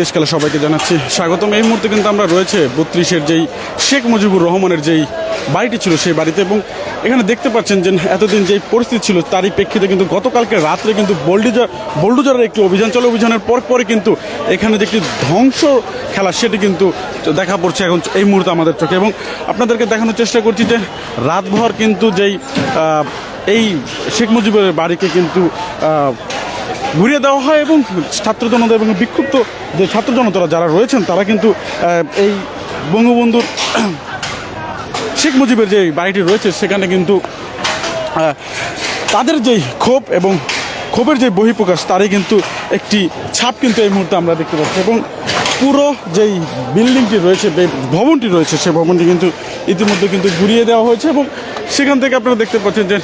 দেশকালে সবাইকে জানাচ্ছি স্বাগতম। এই মুহূর্তে কিন্তু আমরা রয়েছে ৩২-এর যেই শেখ মুজিবুর রহমানের যেই বাড়িটি ছিল সেই বাড়িতে, এবং এখানে দেখতে পাচ্ছেন যে এতদিন যেই পরিস্থিতি ছিল তারই প্রেক্ষিতে কিন্তু গতকালকে রাত্রে কিন্তু বোল্ডোজারের একটি অভিযান চলে। অভিযানের পরে কিন্তু এখানে যে একটি ধ্বংস খেলা সেটি কিন্তু দেখা পড়ছে এখন এই মুহূর্তে আমাদের চোখে, এবং আপনাদেরকে দেখানোর চেষ্টা করছি যে রাতভর কিন্তু যেই এই শেখ মুজিবের বাড়িকে কিন্তু ঘুরিয়ে দেওয়া হয়, এবং ছাত্র জনতা এবং বিক্ষুব্ধ যে ছাত্র জনতারা যারা রয়েছেন তারা কিন্তু এই বঙ্গবন্ধুর শেখ মুজিবের যে বাড়িটি রয়েছে সেখানে কিন্তু তাদের যেই ক্ষোভ এবং ক্ষোভের যে বহিঃপ্রকাশ তারই কিন্তু একটি ছাপ কিন্তু এই মুহূর্তে আমরা দেখতে পাচ্ছি। এবং পুরো যেই বিল্ডিংটি রয়েছে, ভবনটি রয়েছে, সেই ভবনটি কিন্তু ইতিমধ্যে কিন্তু ঘুরিয়ে দেওয়া হয়েছে, এবং সেখান থেকে আপনারা দেখতে পাচ্ছেন যে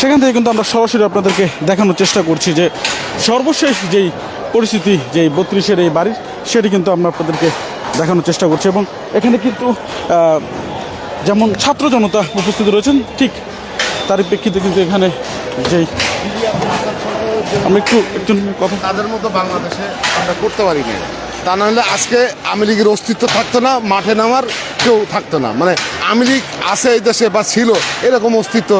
সেখান থেকে কিন্তু আমরা সরাসরি আপনাদেরকে দেখানোর চেষ্টা করছি যে সর্বশেষ যেই পরিস্থিতি যেই ৩২-এর এই বাড়ির সেটি কিন্তু আমরা আপনাদেরকে দেখানোর চেষ্টা করছি। এবং এখানে কিন্তু যেমন ছাত্র জনতা উপস্থিত রয়েছেন, ঠিক তারই প্রেক্ষিতে কিন্তু এখানে যেই আমরা একটু কথা তাদের মতো বাংলাদেশে আমরা করতে পারি না। তা নাহলে আজকে আওয়ামী লীগের অস্তিত্ব থাকতো না, মাঠে নামার কেউ থাকতো না। মানে আওয়ামী লীগ আছে এই দেশে বা ছিল, এরকম অস্তিত্ব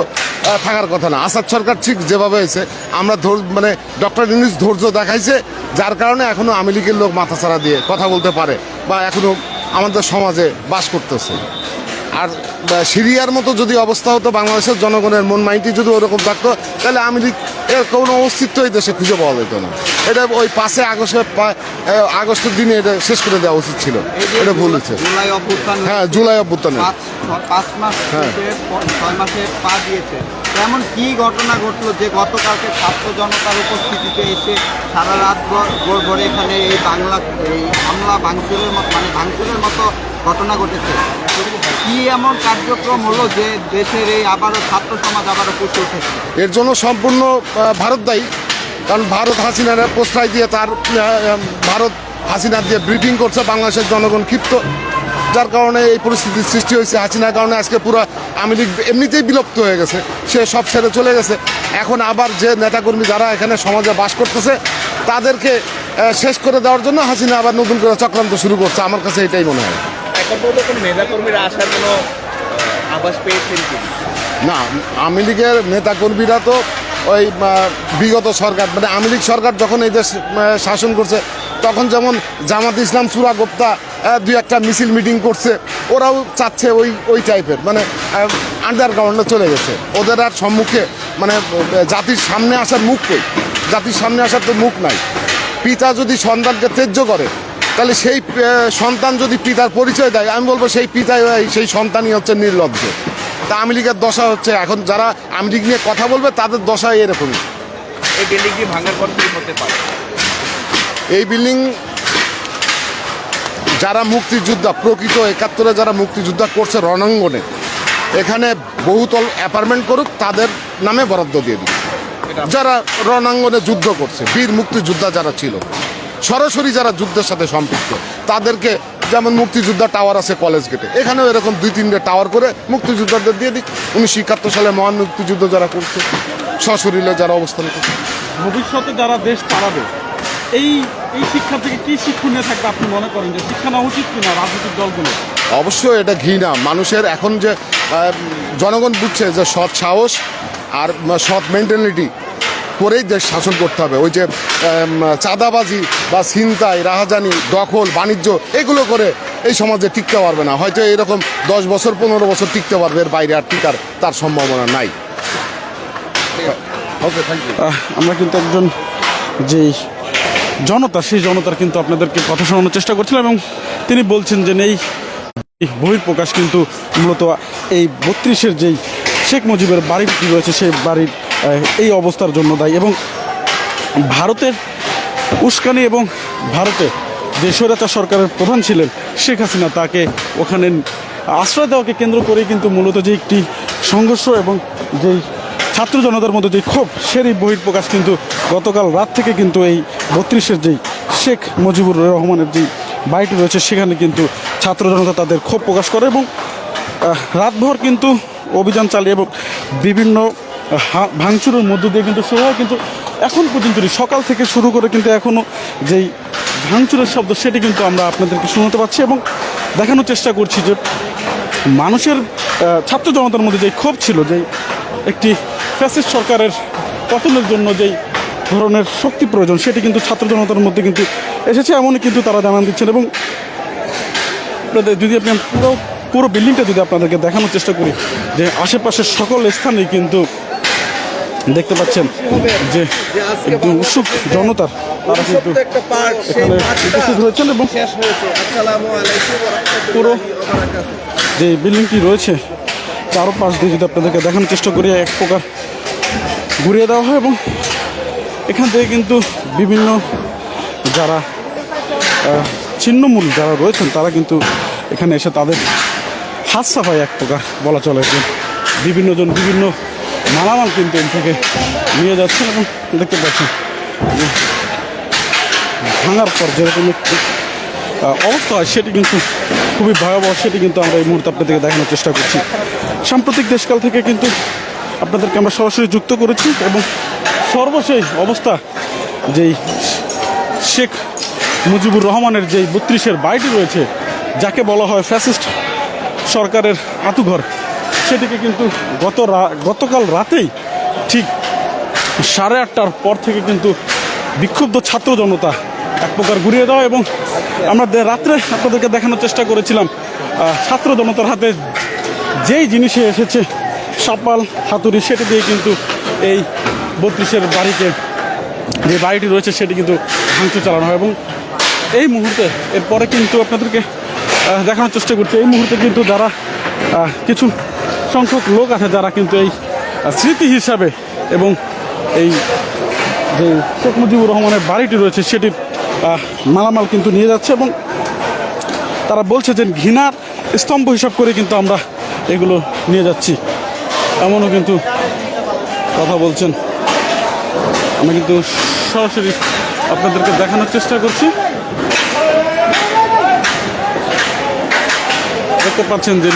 থাকার কথা না। আসাদ সরকার ঠিক যেভাবে হয়েছে আমরা মানে ডক্টর ইউনূস ধৈর্য দেখাইছে, যার কারণে এখনও আওয়ামী লীগের লোক মাথাছাড়া দিয়ে কথা বলতে পারে বা এখনও আমাদের সমাজে বাস করতেছে। আর সিরিয়ার মতো যদি অবস্থা হতো, বাংলাদেশের জনগণের মন মাইন্ডটি যদি ওরকম থাকতো, তাহলে আওয়ামী লীগ এর কোনো অস্তিত্বই দেশে খুঁজে পাওয়া যেত না। এটা ওই 5 আগস্টের দিনে এটা শেষ করে দেওয়া উচিত ছিল। এটা ভুল হচ্ছে। হ্যাঁ, জুলাই অভ্যুত্থানে 5 মাস 6 মাসে পা দিয়েছে। এমন কি ঘটনা ঘটলো যে গতকালকে ছাত্র জনতার উপস্থিতিতে এসে সারা রাত গড়ে এখানে এই হামলা ভাঙচুরের মতো ঘটনা ঘটেছে? কি এমন কার্যক্রম হলো যে দেশের এই আবারও ছাত্র সমাজ আবারও পুষে উঠেছে? এর জন্য সম্পূর্ণ ভারত দায়ী। কারণ ভারত হাসিনার প্রশ্রয় দিয়ে ভারত হাসিনা দিয়ে ব্রিফিং করছে, বাংলাদেশের জনগণ ক্ষিপ্ত, যার কারণে এই পরিস্থিতির সৃষ্টি হয়েছে। হাসিনার কারণে আজকে পুরো আওয়ামী লীগ এমনিতেই বিলুপ্ত হয়ে গেছে, সে সব ছেড়ে চলে গেছে। এখন আবার যে নেতাকর্মী যারা এখানে সমাজে বাস করতেছে তাদেরকে শেষ করে দেওয়ার জন্য হাসিনা আবার নতুন করে চক্রান্ত শুরু করছে। আমার কাছে এটাই মনে হয়। এখন পর্যন্ত কোনো নেতাকর্মীরা আসার কোনো আভাস পেয়েছেন কি? না, আওয়ামী লীগের নেতাকর্মীরা তো ওই বিগত সরকার, মানে আওয়ামী লীগ সরকার যখন এই দেশ শাসন করছে তখন যেমন জামাত ইসলাম, সুরা গোপ্তা 2-1টা মিছিল মিটিং করছে, ওরাও চাচ্ছে ওই টাইপের, মানে আন্ডারগ্রাউন্ডে চলে গেছে। ওদের আর সম্মুখে মানে জাতির সামনে আসার মুখ কই? জাতির সামনে আসার তো মুখ নাই। পিতা যদি সন্তানকে ত্যায্য করে, তাহলে সেই সন্তান যদি পিতার পরিচয় দেয়, আমি বলবো সেই পিতাই সেই সন্তানই হচ্ছে নির্লজ্জ। তা আওয়ামী লীগের দশা হচ্ছে, এখন যারা আওয়ামী লীগ নিয়ে কথা বলবে তাদের দশা এরকমই। এই বিল্ডিংটি ভাঙার পর কি হতে পারে? এই বিল্ডিং যারা মুক্তিযোদ্ধা, প্রকৃত 71-এ যারা মুক্তিযোদ্ধা করছে রণাঙ্গনে, এখানে বহুতল অ্যাপার্টমেন্ট করুক, তাদের নামে বরাদ্দ দিয়ে দিন। যারা রণাঙ্গনে যুদ্ধ করছে, বীর মুক্তিযোদ্ধা যারা ছিল, সরাসরি যারা যুদ্ধের সাথে সম্পৃক্ত, তাদেরকে, যেমন মুক্তিযোদ্ধা টাওয়ার আছে কলেজ গেটে, এখানেও এরকম 2-3টে টাওয়ার করে মুক্তিযোদ্ধাদের দিয়ে দিক। 1971 সালে মহান মুক্তিযুদ্ধ যারা করছে, সশরীরে যারা অবস্থান করছে। ভবিষ্যতে যারা দেশ চালাবে এই শিক্ষা থেকে কি শিক্ষণীয় থাকবে আপনি মনে করেন? যে শিক্ষা নেওয়া উচিত কিনা রাজনৈতিক দলগুলো? অবশ্যই এটা ঘৃণা। মানুষের এখন যে জনগণ বুঝছে যে সৎ সাহস আর সৎ মেন্টালিটি করেই দেশ শাসন করতে হবে। ওই যে চাঁদাবাজি বা ছিনতাই, রাহাজানি, দখল, বাণিজ্য এগুলো করে এই সমাজে টিকতে পারবে না। হয়তো এরকম 10 বছর 15 বছর টিকতে পারবে, এর বাইরে আর টিকার তার সম্ভাবনা নাই। ওকে, থ্যাংক ইউ। আমরা কিন্তু একজন যেই জনতা, সেই জনতার কিন্তু আপনাদেরকে কথা শোনানোর চেষ্টা করছিলাম, এবং তিনি বলছেন যে এই বহিঃপ্রকাশ কিন্তু মূলত এই ৩২-এর যেই শেখ মুজিবের বাড়িটি রয়েছে সেই বাড়ির এই অবস্থার জন্য দায়ী, এবং ভারতের উস্কানি এবং ভারতে যে স্বৈরাচার সরকারের প্রধান ছিলেন শেখ হাসিনা, তাকে ওখানে আশ্রয় দেওয়াকে কেন্দ্র করেই কিন্তু মূলত যে একটি সংঘর্ষ এবং যেই ছাত্র জনতার মধ্যে যে ক্ষোভ, সেই বহিঃপ্রকাশ কিন্তু গতকাল রাত থেকে কিন্তু এই ৩২-এর যেই শেখ মুজিবুর রহমানের যেই বাড়িটি রয়েছে সেখানে কিন্তু ছাত্র জনতা তাদের ক্ষোভ প্রকাশ করে, এবং রাতভর কিন্তু অভিযান চালিয়ে এবং বিভিন্ন ভাঙচুরের মধ্য দিয়ে কিন্তু সেভাবে কিন্তু এখন পর্যন্ত সকাল থেকে শুরু করে কিন্তু এখনও যেই ভাঙচুরের শব্দ সেটি কিন্তু আমরা আপনাদেরকে শোনাতে পাচ্ছি এবং দেখানোর চেষ্টা করছি যে মানুষের ছাত্র জনতার মধ্যে যেই ক্ষোভ ছিল, যেই একটি ফ্যাসিস্ট সরকারের পতনের জন্য যেই ধরনের শক্তি প্রয়োজন সেটি কিন্তু ছাত্র জনতার মধ্যে কিন্তু এসেছে, এমনই কিন্তু তারা জানান দিচ্ছেন। এবং যদি আপনি পুরো বিল্ডিংটা যদি আপনাদেরকে দেখানোর চেষ্টা করি, যে আশেপাশের সকল স্থানেই কিন্তু দেখতে পাচ্ছেন যে একটু উৎসুক জনতার তারা কিন্তু এখানে উপস্থিত হয়েছেন এবং পুরো যে বিল্ডিংটি রয়েছে চারপাশ দিয়ে যদি আপনাদেরকে দেখানোর চেষ্টা করি এক প্রকার ঘুরিয়ে দেওয়া হয় এবং এখান থেকে কিন্তু বিভিন্ন যারা ছিন্নমূল যারা রয়েছেন তারা কিন্তু এখানে এসে তাদের হাত সাফাই এক প্রকার বলা চলে, যে বিভিন্ন জন বিভিন্ন মালামাল কিন্তু এর থেকে নিয়ে যাচ্ছেন এবং দেখতে পাচ্ছেন যে ভাঙার পর যেরকম একটি অবস্থা হয় সেটি কিন্তু খুবই ভয়াবহ, সেটি কিন্তু আমরা এই মুহূর্তে আপনাদেরকে দেখানোর চেষ্টা করছি। সাম্প্রতিক দেশকাল থেকে কিন্তু আপনাদেরকে আমরা সরাসরি যুক্ত করেছি এবং সর্বশেষ অবস্থা যেই শেখ মুজিবুর রহমানের যেই 32-এর বাড়িটি রয়েছে, যাকে বলা হয় ফ্যাসিস্ট সরকারের আঁতুঘর, সেটিকে কিন্তু গতকাল রাতেই ঠিক 8:30টার পর থেকে কিন্তু বিক্ষুব্ধ ছাত্র জনতা এক প্রকার ঘুরিয়ে দেওয়া এবং আমরা রাত্রে আপনাদেরকে দেখানোর চেষ্টা করেছিলাম ছাত্র জনতার হাতে যেই জিনিসে এসেছে সাপাল হাতুড়ি, সেটি দিয়ে কিন্তু এই 32-এর বাড়িতে যে বাড়িটি রয়েছে সেটি কিন্তু ভাঙচুর চালানো হয় এবং এই মুহূর্তে এরপরে কিন্তু আপনাদেরকে দেখানোর চেষ্টা করছি, এই মুহূর্তে কিন্তু যারা কিছু সংখ্যক লোক আছে যারা কিন্তু এই স্মৃতি হিসাবে এবং এই যে শেখ মুজিবুর রহমানের বাড়িটি রয়েছে সেটির মালামাল কিন্তু নিয়ে যাচ্ছে এবং তারা বলছে যে ঘৃণার স্তম্ভ হিসাব করে কিন্তু আমরা এগুলো নিয়ে যাচ্ছি, এমনও কিন্তু কথা বলছেন। আমরা কিন্তু সরাসরি আপনাদেরকে দেখানোর চেষ্টা করছি, দেখতে পাচ্ছেন যে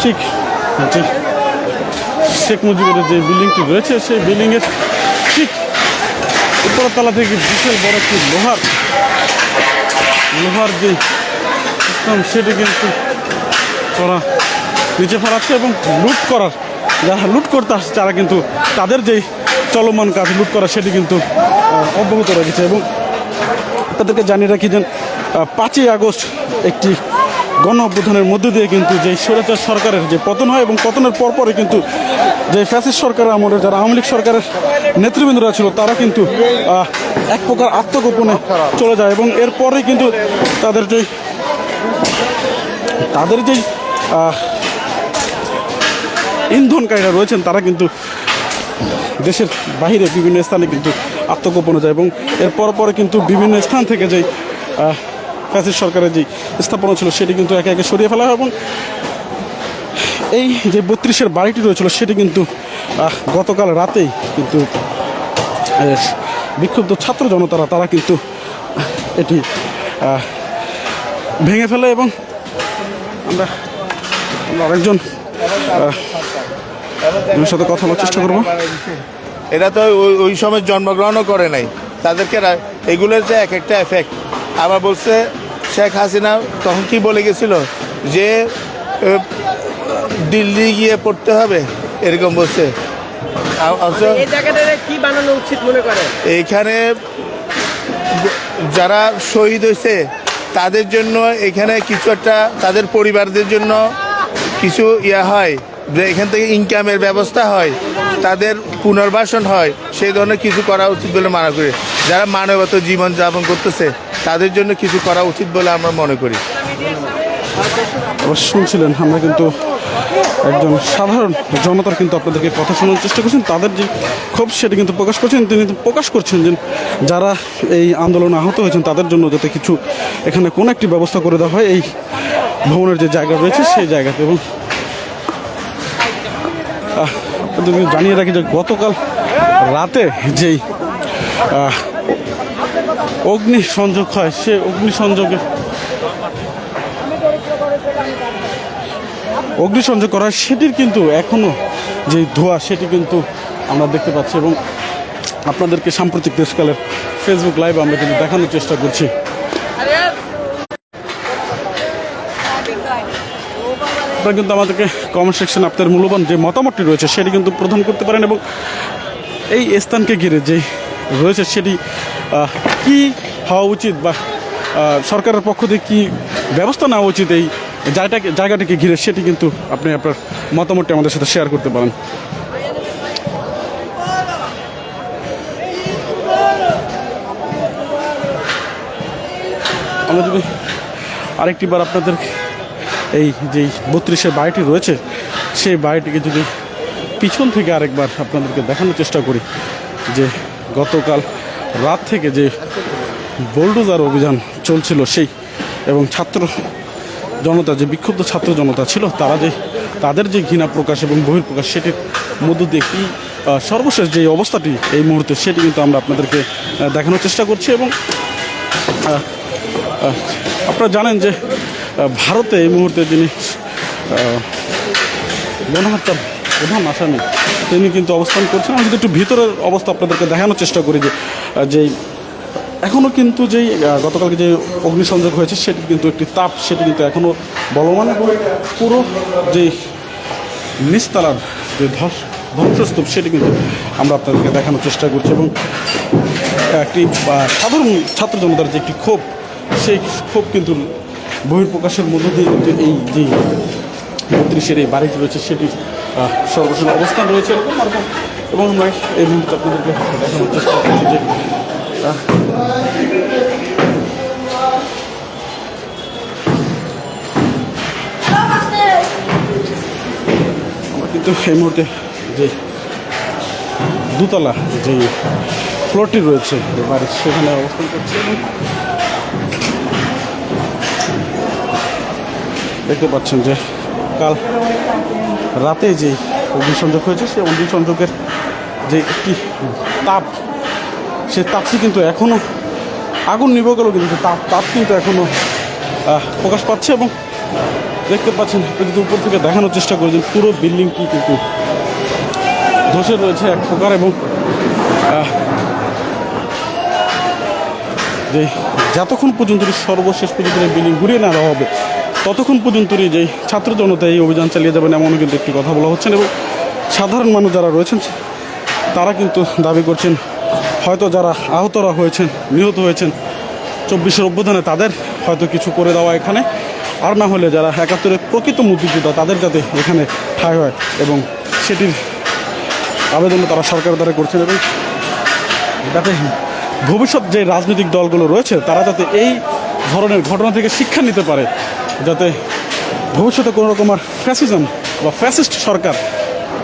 ঠিক শেখ মুজিবের যে বিল্ডিংটি রয়েছে সেই বিল্ডিংয়ের ঠিক উপরতলা থেকে বিশাল বড় একটি লোহার যে সিস্টেম সেটি কিন্তু তারা নিচে ফেলাচ্ছে এবং যারা লুট করতে আসছে তারা কিন্তু তাদের যেই চলমান কাজ লুট করা সেটি কিন্তু অব্যাহত রেখেছে। এবং তাদেরকে জানিয়ে রাখি যে 5ই আগস্ট একটি গণ অভ্যুত্থানের মধ্য দিয়ে কিন্তু যে স্বৈরাচার সরকারের যে পতন হয় এবং পতনের পরপরই কিন্তু যে ফ্যাসিস্ট সরকারের আমলে যারা আওয়ামী লীগ সরকারের নেতৃবৃন্দরা ছিল তারা কিন্তু এক প্রকার আত্মগোপনে চলে যায় এবং এরপরেই কিন্তু তাদের যেই ইন্ধনকারীরা রয়েছেন তারা কিন্তু দেশের বাইরে বিভিন্ন স্থানে কিন্তু আত্মগোপনে যায় এবং এর পরে কিন্তু বিভিন্ন স্থান থেকে যেই ফ্যাসিস্ট সরকারের যে স্থাপনা ছিল সেটি কিন্তু একে একে সরিয়ে ফেলা হয় এবং এই যে 32-এর বাড়িটি রয়েছিল সেটি কিন্তু গতকাল রাতেই কিন্তু বিক্ষুব্ধ ছাত্র জনতারা তারা কিন্তু এটি ভেঙে ফেলে এবং আমরা আরেকজন সাথে কথা বলার চেষ্টা করবো। এরা তো ওই সময় জন্মগ্রহণও করে নাই, তাদেরকে এগুলোর যে এক একটা এফেক্ট। আবার বলছে শেখ হাসিনা তখন কি বলে গেছিল যে দিল্লি গিয়ে পড়তে হবে, এরকম বলছে। কি বানানো উচিত মনে করেন? এইখানে যারা শহীদ হয়েছে তাদের জন্য এখানে কিছু একটা, তাদের পরিবারদের জন্য কিছু হয়, যে এখান থেকে ইনকামের ব্যবস্থা হয়, তাদের পুনর্বাসন হয়, সেই ধরনের কিছু করা উচিত বলে মনে করি। যারা মানবত জীবন যাপন করতেছে তাদের জন্য কিছু করা উচিত বলে আমরা মনে করি। শুনছিলেন আমরা কিন্তু একজন সাধারণ জনতার কিন্তু আপনাদেরকে কথা শোনার চেষ্টা করছেন, তাদের যে ক্ষোভ সেটি কিন্তু প্রকাশ করছেন। তিনি প্রকাশ করছেন যে যারা এই আন্দোলনে আহত হয়েছেন তাদের জন্য যাতে কিছু এখানে কোনো একটি ব্যবস্থা করে দেওয়া হয় এই ভবনের যে জায়গা রয়েছে সেই জায়গাতে। এবং আপনাদেরকে জানিয়ে রাখি যে গতকাল রাতে যেই অগ্নিসংযোগ হয় সে অগ্নিসংযোগ করা হয় সেটির কিন্তু এখনও যে ধোঁয়া সেটি কিন্তু আমরা দেখতে পাচ্ছি এবং আপনাদেরকে সাম্প্রতিক দেশকালের ফেসবুক লাইভ আমরা কিন্তু দেখানোর চেষ্টা করছি। আপনারা কিন্তু আমাদেরকে কমেন্ট সেকশনে আপনাদের মূল্যবান যে মতামতটি রয়েছে সেটি কিন্তু প্রদান করতে পারেন, এবং এই স্থানকে ঘিরে যে রয়েছে সেটি কি হওয়া উচিত বা সরকারের পক্ষ থেকে কী ব্যবস্থা নেওয়া উচিত এই জায়গাটিকে ঘিরে, সেটি কিন্তু আপনি আপনার মতামতটি আমাদের সাথে শেয়ার করতে পারেন। আমরা যদি আরেকটি বার আপনাদের এই যেই 32-এর বাড়িটি রয়েছে সেই বাড়িটিকে যদি পিছন থেকে আরেকবার আপনাদেরকে দেখানোর চেষ্টা করি, যে গতকাল রাত থেকে যে বোলডোজার অভিযান চলছিল সেই, এবং ছাত্র জনতা যে বিক্ষুব্ধ ছাত্র জনতা ছিল তাদের যে ঘৃণা প্রকাশ এবং বহিঃপ্রকাশ সেটির মধ্য দিয়ে কী সর্বশেষ যে অবস্থাটি এই মুহূর্তে সেটি কিন্তু আমরা আপনাদেরকে দেখানোর চেষ্টা করছি। এবং আপনারা জানেন যে ভারতে এই মুহূর্তে যিনি গণহত্যার প্রধান আসামি তিনি কিন্তু অবস্থান করছেন। আমি যদি একটু ভিতরের অবস্থা আপনাদেরকে দেখানোর চেষ্টা করি, যে এখনও কিন্তু যেই গতকালকে যে অগ্নিসংযোগ হয়েছে সেটি কিন্তু একটি তাপ, সেটি কিন্তু এখনও বলমান, এবং পুরো যে নিচতলার যে ধ্বংসস্তূপ সেটি কিন্তু আমরা আপনাদেরকে দেখানোর চেষ্টা করছি। এবং একটি সাধারণ ছাত্র জনতার যে একটি ক্ষোভ, সেই ক্ষোভ কিন্তু বহিঃপ্রকাশের মধ্য দিয়ে কিন্তু এই যে 32-এর এই বাড়িটি রয়েছে সেটি সর্বশেষ অবস্থান রয়েছে এরকম। এবং আমরা এই মুহূর্তে আপনাদেরকে দেখানোর চেষ্টা করছি যে আমরা কিন্তু এই মুহূর্তে যে দোতলা যে ফ্লোরটি রয়েছে বাড়ির সেখানে অবস্থান করছি, এবং দেখতে পাচ্ছেন যে কাল রাতে যে অগ্নিসংযোগ হয়েছে সেই অগ্নিসংযোগের যে একটি তাপ, সেই তাপটি কিন্তু এখনও আগুন নিভে গেল, কিন্তু তাপ কিন্তু এখনও প্রকাশ পাচ্ছে। এবং দেখতে পাচ্ছেন যদি উপর থেকে দেখানোর চেষ্টা করেছেন পুরো বিল্ডিংটি কিন্তু ধসে রয়েছে এক প্রকার। এবং যে যতক্ষণ পর্যন্ত সর্বশেষ পর্যন্ত বিল্ডিং ঘুরিয়ে নেওয়া হবে ততক্ষণ পর্যন্তই যেই ছাত্র জনতা এই অভিযান চালিয়ে যাবেন এমনও কিন্তু একটি কথা বলা হচ্ছেন। এবং সাধারণ মানুষ যারা রয়েছেন তারা কিন্তু দাবি করছেন হয়তো যারা আহতরা হয়েছেন, নিহত হয়েছেন 24-এর অভ্যুত্থানে, তাদের হয়তো কিছু করে দেওয়া এখানে, আর না হলে যারা 71-এর প্রকৃত মুক্তিযোদ্ধা তাদের যাতে এখানে ঠাঁই হয়, এবং সেটির আবেদনও তারা সরকারের দ্বারা করছেন। এবং যাতে ভবিষ্যৎ যে রাজনৈতিক দলগুলো রয়েছে তারা যাতে এই ধরনের ঘটনা থেকে শিক্ষা নিতে পারে, যাতে ভবিষ্যতে কোনো রকম আর ফ্যাসিজম বা ফ্যাসিস্ট সরকার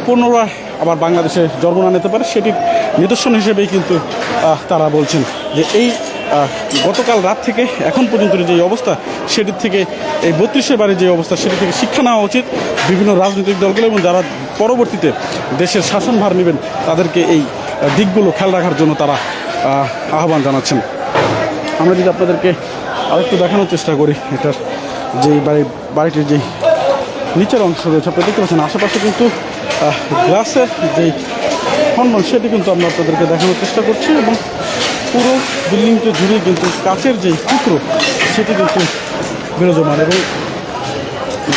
পুনরায় আবার বাংলাদেশে জন্ম না নিতে পারে, সেটির নিদর্শন হিসেবেই কিন্তু তারা বলছেন যে এই গতকাল রাত থেকে এখন পর্যন্ত যে অবস্থা সেটির থেকে এই 32-এর বাড়ির যে অবস্থা সেটি থেকে শিক্ষা নেওয়া উচিত বিভিন্ন রাজনৈতিক দলগুলো, এবং যারা পরবর্তীতে দেশের শাসনভার নেবেন তাদেরকে এই দিকগুলো খেয়াল রাখার জন্য তারা আহ্বান জানাচ্ছেন। আমরা যদি আপনাদেরকে আরেকটু দেখানোর চেষ্টা করি, এটার যে বাড়িটির যেই নিচের অংশ রয়েছে আপনারা দেখতে পাচ্ছেন আশেপাশে কিন্তু গ্লাসের যেই খণ্ড সেটি কিন্তু আমরা আপনাদেরকে দেখানোর চেষ্টা করছি, এবং পুরো বিল্ডিংটি জুড়ে কিন্তু কাচের যেই টুকরো সেটি কিন্তু বিরাজমান। এবং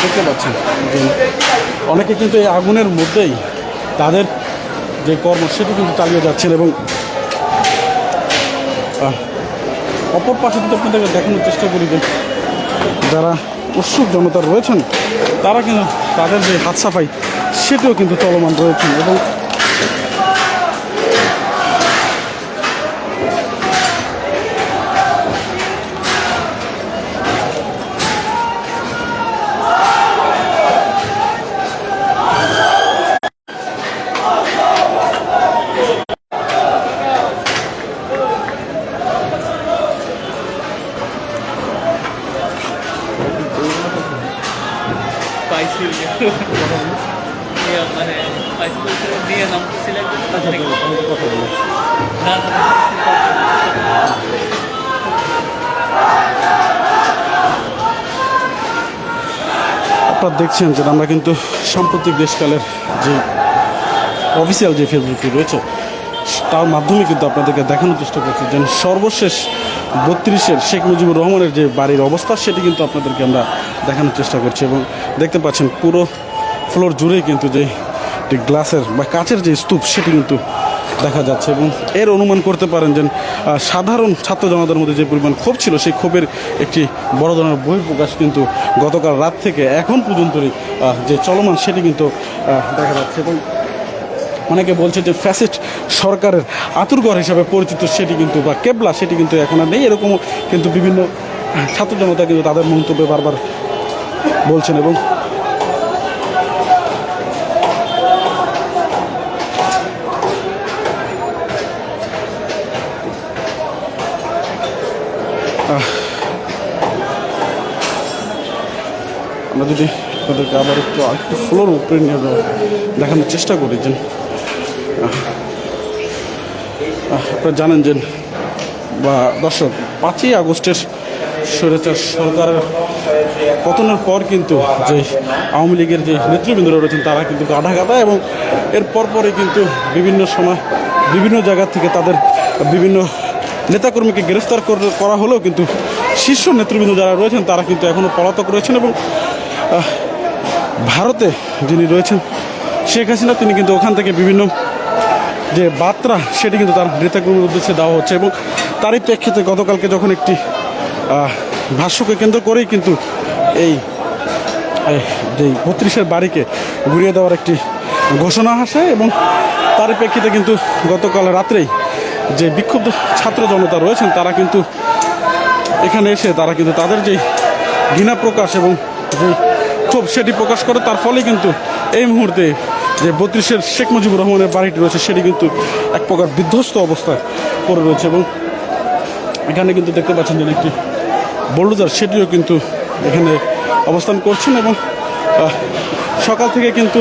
দেখতে পাচ্ছেন যে অনেকে কিন্তু এই আগুনের মধ্যেই তাদের যে কর্ম সেটি কিন্তু চালিয়ে যাচ্ছেন। এবং অপর পাশে কিন্তু আপনাদেরকে দেখানোর চেষ্টা করি যে যারা উৎসুক জনতা রয়েছেন তারা কিন্তু তাদের যে হাত সাফাই সেটিও কিন্তু চলমান রয়েছেন। এবং মানে নিয়ে নামছিলেন কথা বলে আপনারা দেখছেন যে আমরা কিন্তু সাম্প্রতিক দেশকালের যে অফিসিয়াল যে ফেসবুকটি রয়েছে তার মাধ্যমে কিন্তু আপনাদেরকে দেখানোর চেষ্টা করছি যে সর্বশেষ 32-এর শেখ মুজিবুর রহমানের যে বাড়ির অবস্থা সেটি কিন্তু আপনাদেরকে আমরা দেখানোর চেষ্টা করছি। এবং দেখতে পাচ্ছেন পুরো ফ্লোর জুড়েই কিন্তু যে গ্লাসের বা কাচের যে স্তূপ সেটি কিন্তু দেখা যাচ্ছে। এবং এর অনুমান করতে পারেন যে সাধারণ ছাত্র জনতার মধ্যে যে পরিমাণ ক্ষোভ ছিল সেই ক্ষোভের একটি বড় ধরনের বহিঃপ্রকাশ কিন্তু গতকাল রাত থেকে এখন পর্যন্তই যে চলমান সেটি কিন্তু দেখা যাচ্ছে। এবং অনেকে বলছে যে ফ্যাসিস্ট সরকারের আতুরঘর হিসাবে পরিচিত সেটি কিন্তু বা কেবলা সেটি কিন্তু এখন আর নেই, এরকমও কিন্তু বিভিন্ন ছাত্র জনতা কিন্তু তাদের মন্তব্যে বারবার বলছেন। এবং আমরা যদি আপনাদেরকে আবার একটু ফ্লোর উপরে নিয়ে দেখানোর চেষ্টা করি যে আপনারা জানেন যে বা দর্শক 5ই আগস্টের স্বৈরাচার সরকারের পতনের পর কিন্তু যে আওয়ামী লীগের যে নেতৃবৃন্দরা রয়েছেন তারা কিন্তু গাধা এবং এর পরপরই কিন্তু বিভিন্ন সময় বিভিন্ন জায়গা থেকে তাদের বিভিন্ন নেতাকর্মীকে গ্রেফতার করা হলেও কিন্তু শীর্ষ নেতৃবৃন্দ যারা রয়েছেন তারা কিন্তু এখনও পলাতক রয়েছেন। এবং ভারতে যিনি রয়েছেন শেখ হাসিনা তিনি কিন্তু ওখান থেকে বিভিন্ন যে বার্তা সেটি কিন্তু তার নেতাকর্মীর উদ্দেশ্যে দেওয়া হচ্ছে। এবং তারই প্রেক্ষিতে গতকালকে যখন একটি ভাষ্যকে কেন্দ্র করেই কিন্তু এই যে 32-এর বাড়িকে ঘুরিয়ে দেওয়ার একটি ঘোষণা আসে এবং তারই প্রেক্ষিতে কিন্তু গতকাল রাত্রেই যে বিক্ষুব্ধ ছাত্র জনতা রয়েছেন তারা কিন্তু এখানে এসে তারা কিন্তু তাদের যেই ঘৃণা প্রকাশ এবং যে ক্ষোভ সেটি প্রকাশ করে, তার ফলে কিন্তু এই মুহূর্তে যে 32-এর শেখ মুজিবুর রহমানের বাড়িটি রয়েছে সেটি কিন্তু এক প্রকার বিধ্বস্ত অবস্থায় পড়ে রয়েছে। এবং এখানে কিন্তু দেখতে পাচ্ছেন যে একটি বোল্ডোজার সেটিও কিন্তু এখানে অবস্থান করছেন। এবং সকাল থেকে কিন্তু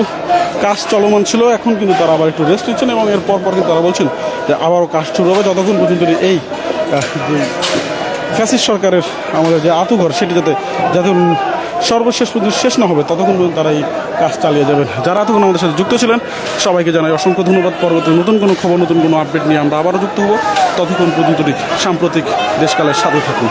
কাজ চলমান ছিল, এখন কিন্তু তারা আবার একটু রেস্ট নিচ্ছেন এবং এর পরপর কিন্তু তারা বলছেন যে আবারও কাজ শুরু হবে যতক্ষণ পর্যন্ত এই যে ফ্যাসিস্ট সরকারের আমাদের যে আতুঘর সেটি যাতে সর্বশেষ পর্যন্ত শেষ না হবে ততক্ষণ পর্যন্ত তারা এই কাজ চালিয়ে যাবেন। যারা এতক্ষণ আমাদের সাথে যুক্ত ছিলেন সবাইকে জানাই অসংখ্য ধন্যবাদ। পরবর্তী নতুন কোনো খবর নতুন কোনো আপডেট নিয়ে আমরা আবারও যুক্ত হব, ততক্ষণ পর্যন্ত সাম্প্রতিক দেশকালের সাথে থাকুন।